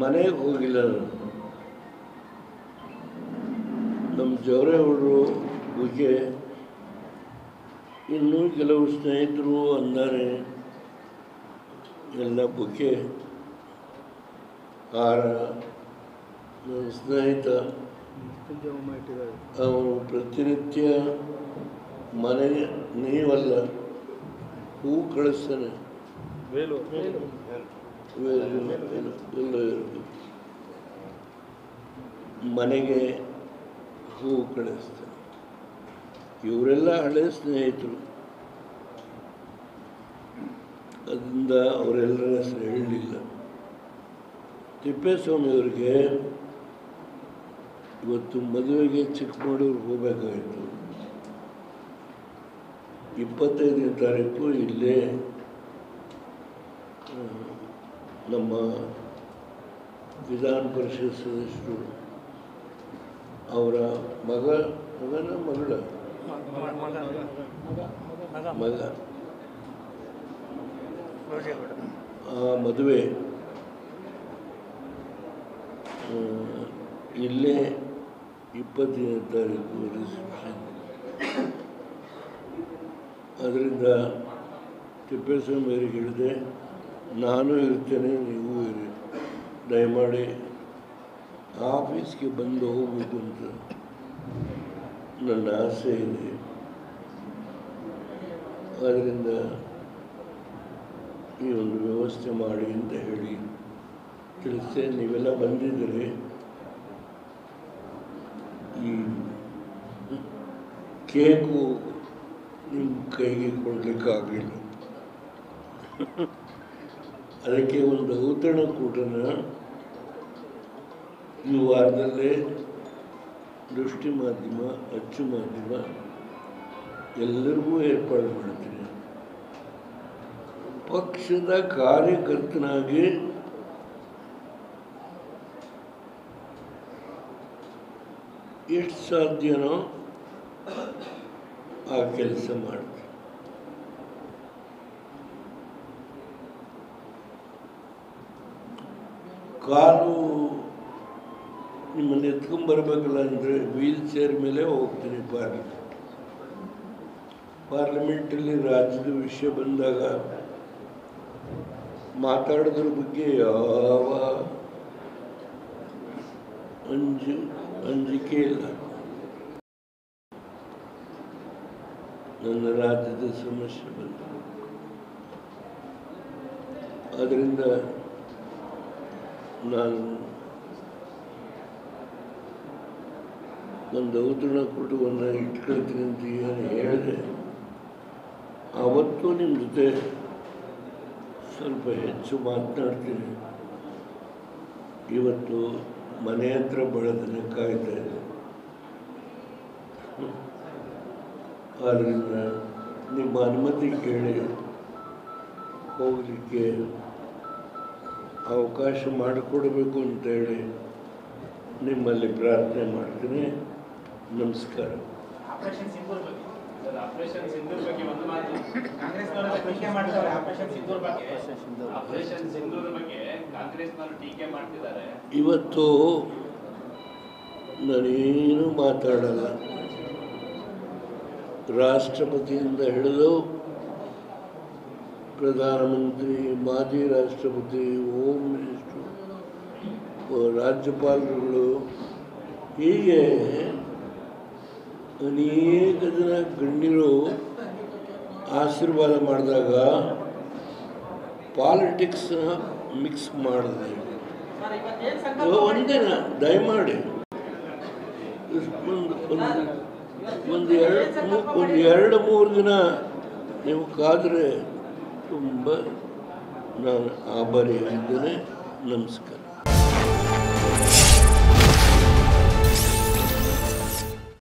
ಮನೆಗೆ ಹೋಗಿಲ್ಲ ನಾನು. ನಮ್ಮ ಜವರೇಗೌಡರು ಬಗ್ಗೆ ಇನ್ನೂ ಕೆಲವು ಸ್ನೇಹಿತರು ಅಂದಾರೆ ಎಲ್ಲ ಬುಕ್ಕೆ ಹಾರ. ನನ್ನ ಸ್ನೇಹಿತ ಅವನು ಪ್ರತಿನಿತ್ಯ ಮನೆಗೆ ನೀವಲ್ಲ ಹೂ ಕಳಿಸ್ತಾನೆ. ಮನೆಗೆ ಹೂ ಕಳಿಸ್ತಾನೆ. ಇವರೆಲ್ಲ ಹಳೆ ಸ್ನೇಹಿತರು. ಅದರಿಂದ ಅವರೆಲ್ಲರ ಹೆಸರು ಹೇಳಲಿಲ್ಲ. ತಿಪ್ಪೇಸ್ವಾಮಿಯವ್ರಿಗೆ ಇವತ್ತು ಮದುವೆಗೆ ಚಿಕ್ಕಮಗಳೂರಿಗೆ ಹೋಗಬೇಕಾಯಿತು. 25ನೇ ತಾರೀಕು ಇಲ್ಲೇ ನಮ್ಮ ವಿಧಾನ ಪರಿಷತ್ ಸದಸ್ಯರು ಅವರ ಮಗನ ಮಗಳ ಮಗ ಆ ಮದುವೆ ಇಲ್ಲೇ 20ನೇ ತಾರೀಕು ರಿಸೆಪ್ಷನ್. ಅದರಿಂದ ತಿಪ್ಪೇಸ್ವಾಮಿಯವರಿಗೆ ಹೇಳಿದೆ, ನಾನು ಇರ್ತೇನೆ, ನೀವು ಇರಿ, ದಯಮಾಡಿ ಆಫೀಸ್ಗೆ ಬಂದು ಹೋಗಬೇಕು ಅಂತ ನನ್ನ ಆಸೆ ಇದೆ. ಆದ್ದರಿಂದ ಈ ಒಂದು ವ್ಯವಸ್ಥೆ ಮಾಡಿ ಅಂತ ಹೇಳಿ ತಿಳಿಸೆ. ನೀವೆಲ್ಲ ಬಂದಿದ್ದರೆ ಈ ಕೇಕು ನಿಮ್ಮ ಕೈಗೆ ಕೊಡಲಿಕ್ಕಾಗಲಿಲ್ಲ. ಅದಕ್ಕೆ ಒಂದು ಔತಣಕೂಟನ ಈ ವಾರದಲ್ಲೇ ದೃಷ್ಟಿ ಮಾಧ್ಯಮ, ಅಚ್ಚು ಮಾಧ್ಯಮ ಎಲ್ಲರಿಗೂ ಏರ್ಪಾಡು ಮಾಡ್ತೀನಿ. ಪಕ್ಷದ ಕಾರ್ಯಕರ್ತನಾಗಿ ಎಷ್ಟು ಸಾಧ್ಯನೋ ಆ ಕೆಲಸ ಮಾಡ್ತೀನಿ. ಕಾಲು ನಿಮ್ಮನ್ನು ಎತ್ಕೊಂಡ್ಬರ್ಬೇಕಲ್ಲ ಅಂದರೆ ವೀಲ್ ಚೇರ್ ಮೇಲೆ ಹೋಗ್ತೀನಿ. ಪಾರ್ಲಿಮೆಂಟಲ್ಲಿ ರಾಜ್ಯದ ವಿಷಯ ಬಂದಾಗ ಮಾತಾಡೋದ್ರ ಬಗ್ಗೆ ಯಾವ ಅಂಜಿಕೆ ಇಲ್ಲ. ನನ್ನ ರಾಜ್ಯದ ಸಮಸ್ಯೆ ಬಂದ ಆದ್ದರಿಂದ ನಾನು ಒಂದು ಔತಣಕೂಟವನ್ನು ಇಟ್ಕೊಳ್ತೀನಿ ಅಂತ ಏನು ಹೇಳಿದೆ. ಆವತ್ತು ನಿಮ್ಮ ಜೊತೆ ಸ್ವಲ್ಪ ಹೆಚ್ಚು ಮಾತನಾಡ್ತೀನಿ. ಇವತ್ತು ಮನೆ ಹತ್ರ ಬರೋದನ್ನು ಕಾಯ್ತಾ ಇದೆ. ಆದ್ದರಿಂದ ನಿಮ್ಮ ಅನುಮತಿ ಕೇಳಿ ಹೋಗಲಿಕ್ಕೆ ಅವಕಾಶ ಮಾಡಿಕೊಡಬೇಕು ಅಂತೇಳಿ ನಿಮ್ಮಲ್ಲಿ ಪ್ರಾರ್ಥನೆ ಮಾಡ್ತೀನಿ. ನಮಸ್ಕಾರ. ಆಪರೇಷನ್ ಸಿಂಧೂರ್ ಬಗ್ಗೆ ಒಂದು ಮಾತು. ಕಾಂಗ್ರೆಸ್ನವರು ಟೀಕೆ ಮಾಡ್ತಾರೆ. ಆಪರೇಷನ್ ಸಿಂಧೂರ್ ಬಗ್ಗೆ ಕಾಂಗ್ರೆಸ್ನವರು ಟೀಕೆ ಮಾಡ್ತಿದ್ದಾರೆ. ಇವತ್ತು ನಾನೇನು ಮಾತಾಡಲ್ಲ. ರಾಷ್ಟ್ರಪತಿಯಿಂದ ಹಿಡಿದು ಪ್ರಧಾನಮಂತ್ರಿ, ಮಾಜಿ ರಾಷ್ಟ್ರಪತಿ, ಹೋಮ್ ಮಿನಿಸ್ಟ್ರು, ರಾಜ್ಯಪಾಲರುಗಳು, ಹೀಗೆ ಅನೇಕ ಜನ ಗಣ್ಯರು ಆಶೀರ್ವಾದ ಮಾಡಿದಾಗ ಪಾಲಿಟಿಕ್ಸ್ನ ಮಿಕ್ಸ್ ಮಾಡಿದೆ. ಒಂದಿನ ದಯಮಾಡಿ ಒಂದು 2-3 ದಿನ ನೀವು ಕಾದರೆ ತುಂಬ ನಾನು ಆಭಾರಿಯಾಗಿದ್ದೇನೆ. ನಮಸ್ಕಾರ.